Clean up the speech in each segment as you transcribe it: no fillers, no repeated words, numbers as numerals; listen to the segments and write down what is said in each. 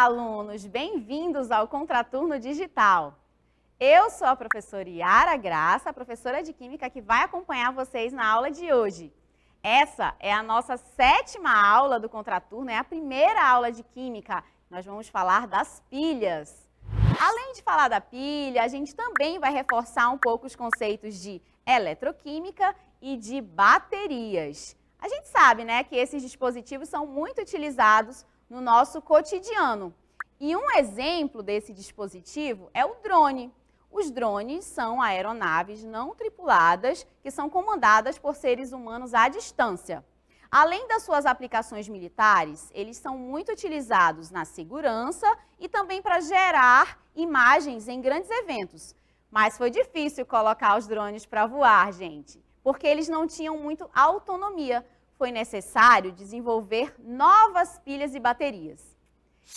alunos! Bem-vindos ao Contraturno Digital. Eu sou a professora Yara Graça, a professora de Química que vai acompanhar vocês na aula de hoje. Essa é a nossa 7ª aula do Contraturno, é a primeira aula de Química. Nós vamos falar das pilhas. Além de falar da pilha, a gente também vai reforçar um pouco os conceitos de eletroquímica e de baterias. A gente sabe, né, que esses dispositivos são muito utilizados no nosso cotidiano. E um exemplo desse dispositivo é o drone. Os drones são aeronaves não tripuladas que são comandadas por seres humanos à distância. Além das suas aplicações militares, eles são muito utilizados na segurança e também para gerar imagens em grandes eventos. Mas foi difícil colocar os drones para voar, gente, porque eles não tinham muito autonomia. Foi necessário desenvolver novas pilhas e baterias.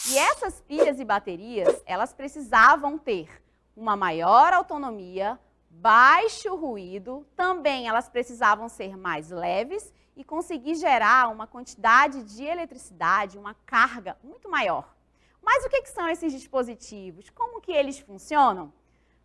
E essas pilhas e baterias, elas precisavam ter uma maior autonomia, baixo ruído, também elas precisavam ser mais leves e conseguir gerar uma quantidade de eletricidade, uma carga muito maior. Mas o que são esses dispositivos? Como que eles funcionam?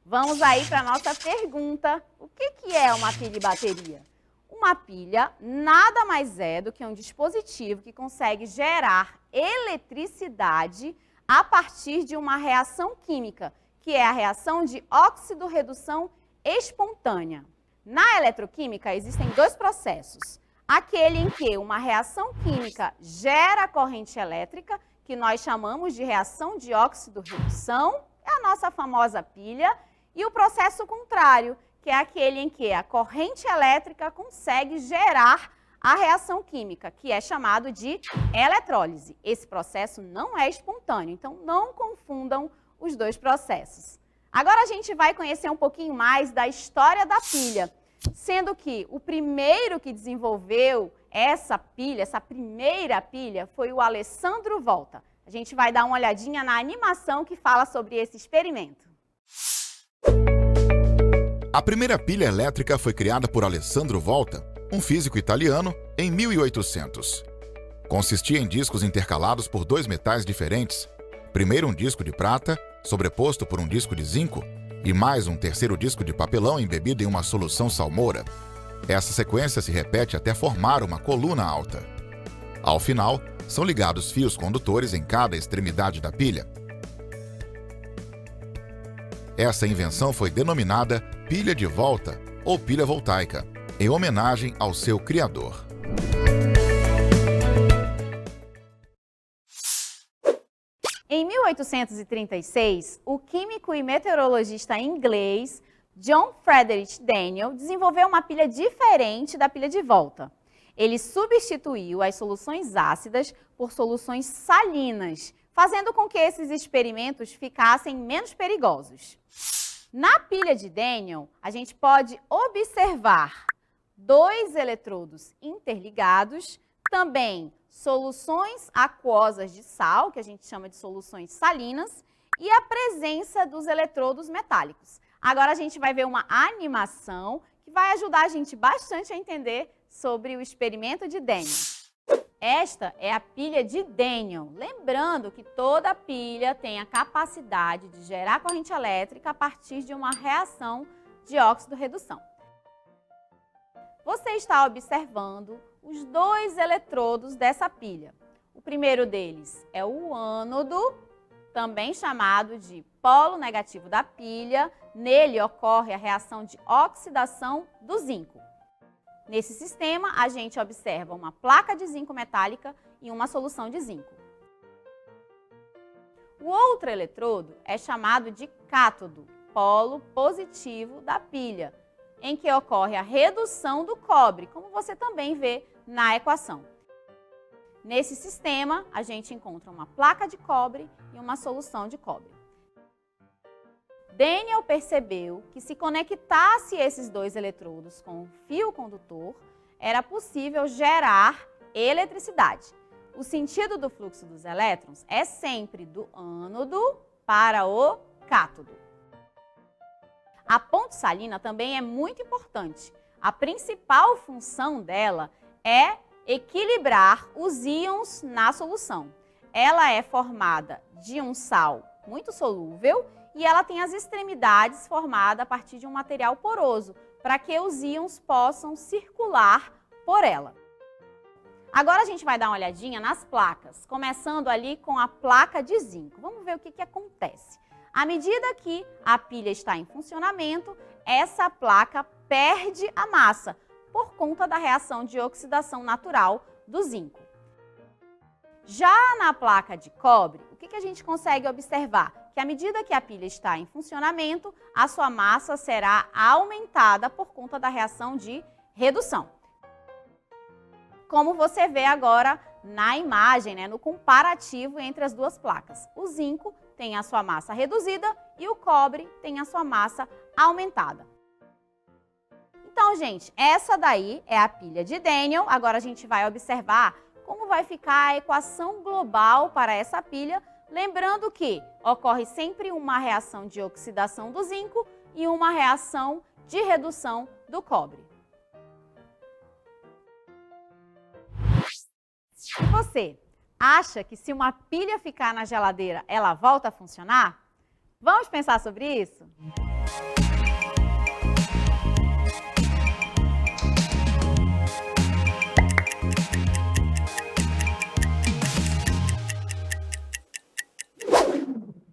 Vamos aí para a nossa pergunta. O que é uma pilha e bateria? Uma pilha nada mais é do que um dispositivo que consegue gerar eletricidade a partir de uma reação química, que é a reação de óxido-redução espontânea. Na eletroquímica existem dois processos. Aquele em que uma reação química gera corrente elétrica, que nós chamamos de reação de óxido-redução, é a nossa famosa pilha, e o processo contrário, que é aquele em que a corrente elétrica consegue gerar a reação química, que é chamado de eletrólise. Esse processo não é espontâneo, então não confundam os dois processos. Agora a gente vai conhecer um pouquinho mais da história da pilha, sendo que o primeiro que desenvolveu essa pilha, essa primeira pilha, foi o Alessandro Volta. A gente vai dar uma olhadinha na animação que fala sobre esse experimento. A primeira pilha elétrica foi criada por Alessandro Volta, um físico italiano, em 1800. Consistia em discos intercalados por dois metais diferentes. Primeiro um disco de prata, sobreposto por um disco de zinco, e mais um terceiro disco de papelão embebido em uma solução salmoura. Essa sequência se repete até formar uma coluna alta. Ao final, são ligados fios condutores em cada extremidade da pilha. Essa invenção foi denominada pilha de volta ou pilha voltaica, em homenagem ao seu criador. Em 1836, o químico e meteorologista inglês John Frederick Daniell desenvolveu uma pilha diferente da pilha de volta. Ele substituiu as soluções ácidas por soluções salinas, fazendo com que esses experimentos ficassem menos perigosos. Na pilha de Daniell, a gente pode observar dois eletrodos interligados, também soluções aquosas de sal, que a gente chama de soluções salinas, e a presença dos eletrodos metálicos. Agora a gente vai ver uma animação que vai ajudar a gente bastante a entender sobre o experimento de Daniell. Esta é a pilha de Daniell. Lembrando que toda pilha tem a capacidade de gerar corrente elétrica a partir de uma reação de óxido-redução. Você está observando os dois eletrodos dessa pilha. O primeiro deles é o ânodo, também chamado de polo negativo da pilha. Nele ocorre a reação de oxidação do zinco. Nesse sistema, a gente observa uma placa de zinco metálica e uma solução de zinco. O outro eletrodo é chamado de cátodo, polo positivo da pilha, em que ocorre a redução do cobre, como você também vê na equação. Nesse sistema, a gente encontra uma placa de cobre e uma solução de cobre. Daniell percebeu que se conectasse esses dois eletrodos com um fio condutor, era possível gerar eletricidade. O sentido do fluxo dos elétrons é sempre do ânodo para o cátodo. A ponte salina também é muito importante. A principal função dela é equilibrar os íons na solução. ela é formada de um sal muito solúvel e ela tem as extremidades formadas a partir de um material poroso, para que os íons possam circular por ela. Agora a gente vai dar uma olhadinha nas placas, começando ali com a placa de zinco. Vamos ver o que acontece. À medida que a pilha está em funcionamento, essa placa perde a massa por conta da reação de oxidação natural do zinco. Já na placa de cobre, o que a gente consegue observar? Que à medida que a pilha está em funcionamento, a sua massa será aumentada por conta da reação de redução. Como você vê agora na imagem, no comparativo entre as duas placas. O zinco tem a sua massa reduzida e o cobre tem a sua massa aumentada. Então, gente, essa daí é a pilha de Daniell. Agora a gente vai observar como vai ficar a equação global para essa pilha, lembrando que ocorre sempre uma reação de oxidação do zinco e uma reação de redução do cobre. E você, acha que se uma pilha ficar na geladeira, ela volta a funcionar? Vamos pensar sobre isso?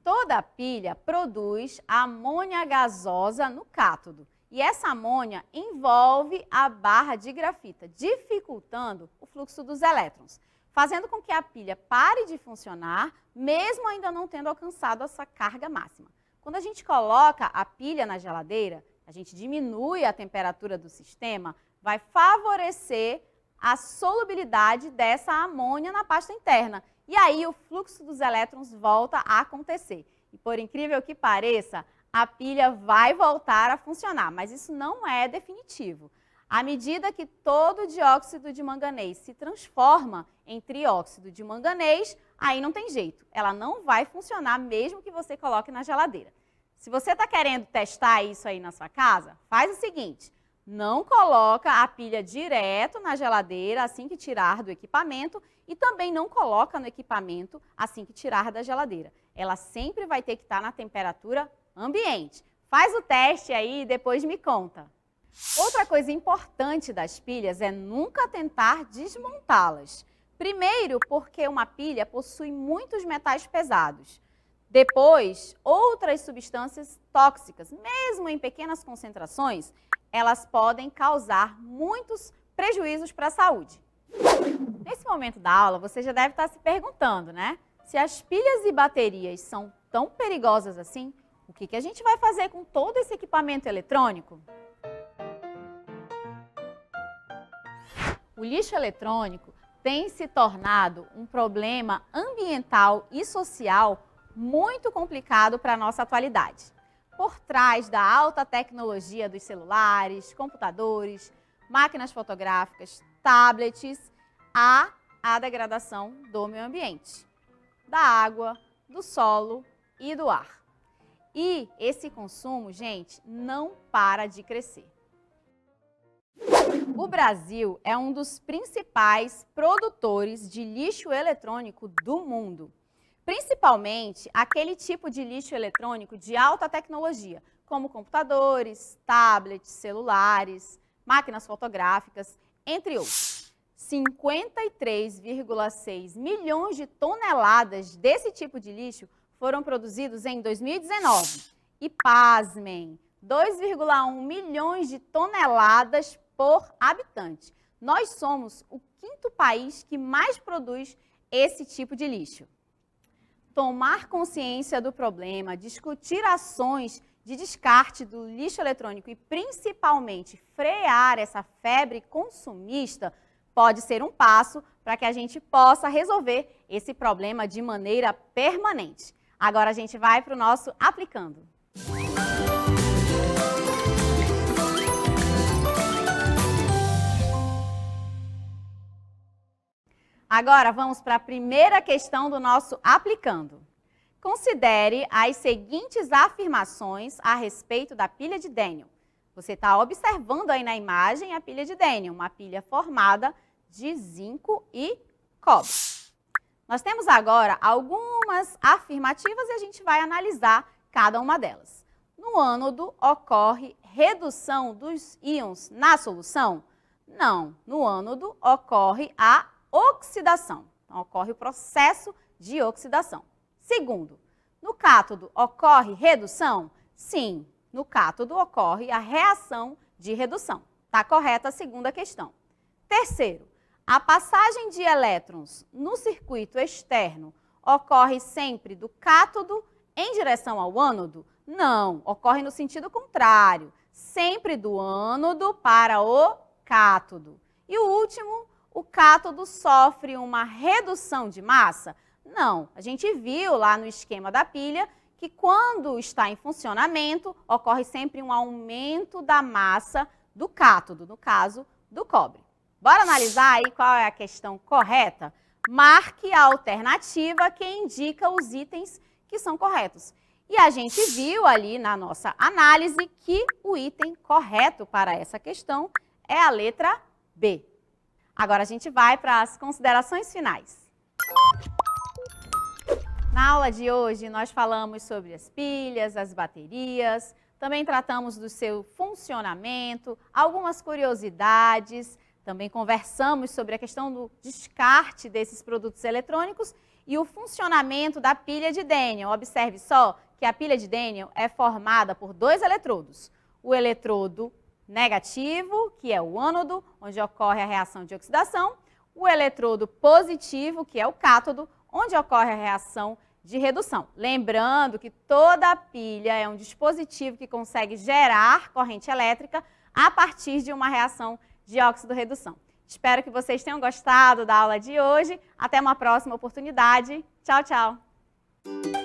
Toda pilha produz amônia gasosa no cátodo. E essa amônia envolve a barra de grafita, dificultando o fluxo dos elétrons, fazendo com que a pilha pare de funcionar, mesmo ainda não tendo alcançado essa carga máxima. Quando a gente coloca a pilha na geladeira, a gente diminui a temperatura do sistema, vai favorecer a solubilidade dessa amônia na pasta interna. E aí o fluxo dos elétrons volta a acontecer. E por incrível que pareça, a pilha vai voltar a funcionar, mas isso não é definitivo. À medida que todo o dióxido de manganês se transforma em trióxido de manganês, aí não tem jeito. Ela não vai funcionar mesmo que você coloque na geladeira. Se você está querendo testar isso aí na sua casa, faz o seguinte: não coloca a pilha direto na geladeira assim que tirar do equipamento e também não coloca no equipamento assim que tirar da geladeira. Ela sempre vai ter que estar na temperatura ambiente. Faz o teste aí e depois me conta. Outra coisa importante das pilhas é nunca tentar desmontá-las. Primeiro, porque uma pilha possui muitos metais pesados. Depois, outras substâncias tóxicas, mesmo em pequenas concentrações, elas podem causar muitos prejuízos para a saúde. Nesse momento da aula, você já deve estar se perguntando, se as pilhas e baterias são tão perigosas assim, o que a gente vai fazer com todo esse equipamento eletrônico? O lixo eletrônico tem se tornado um problema ambiental e social muito complicado para a nossa atualidade. Por trás da alta tecnologia dos celulares, computadores, máquinas fotográficas, tablets, há a degradação do meio ambiente, da água, do solo e do ar. E esse consumo, gente, não para de crescer. O Brasil é um dos principais produtores de lixo eletrônico do mundo. Principalmente aquele tipo de lixo eletrônico de alta tecnologia, como computadores, tablets, celulares, máquinas fotográficas, entre outros. 53,6 milhões de toneladas desse tipo de lixo foram produzidos em 2019. E pasmem, 2,1 milhões de toneladas por habitante. Nós somos o 5º país que mais produz esse tipo de lixo. Tomar consciência do problema, discutir ações de descarte do lixo eletrônico e principalmente frear essa febre consumista pode ser um passo para que a gente possa resolver esse problema de maneira permanente. Agora a gente vai para o nosso Aplicando. Agora vamos para a primeira questão do nosso Aplicando. Considere as seguintes afirmações a respeito da pilha de Daniell. Você está observando aí na imagem a pilha de Daniell, uma pilha formada de zinco e cobre. Nós temos agora algumas afirmativas e a gente vai analisar cada uma delas. No ânodo ocorre redução dos íons na solução? Não, no ânodo ocorre a oxidação. Então, ocorre o processo de oxidação. Segundo, no cátodo ocorre redução? Sim, no cátodo ocorre a reação de redução. Está correta a segunda questão. Terceiro, a passagem de elétrons no circuito externo ocorre sempre do cátodo em direção ao ânodo? Não, ocorre no sentido contrário, sempre do ânodo para o cátodo. E o último, o cátodo sofre uma redução de massa? Não, a gente viu lá no esquema da pilha que quando está em funcionamento, ocorre sempre um aumento da massa do cátodo, no caso do cobre. Bora analisar aí qual é a questão correta? Marque a alternativa que indica os itens que são corretos. E a gente viu ali na nossa análise que o item correto para essa questão é a letra B. Agora a gente vai para as considerações finais. Na aula de hoje nós falamos sobre as pilhas, as baterias, também tratamos do seu funcionamento, algumas curiosidades, também conversamos sobre a questão do descarte desses produtos eletrônicos e o funcionamento da pilha de Daniell. Observe só que a pilha de Daniell é formada por dois eletrodos. O eletrodo negativo, que é o ânodo, onde ocorre a reação de oxidação, o eletrodo positivo, que é o cátodo, onde ocorre a reação de redução. Lembrando que toda pilha é um dispositivo que consegue gerar corrente elétrica a partir de uma reação de óxido-redução. Espero que vocês tenham gostado da aula de hoje. Até uma próxima oportunidade. Tchau, tchau!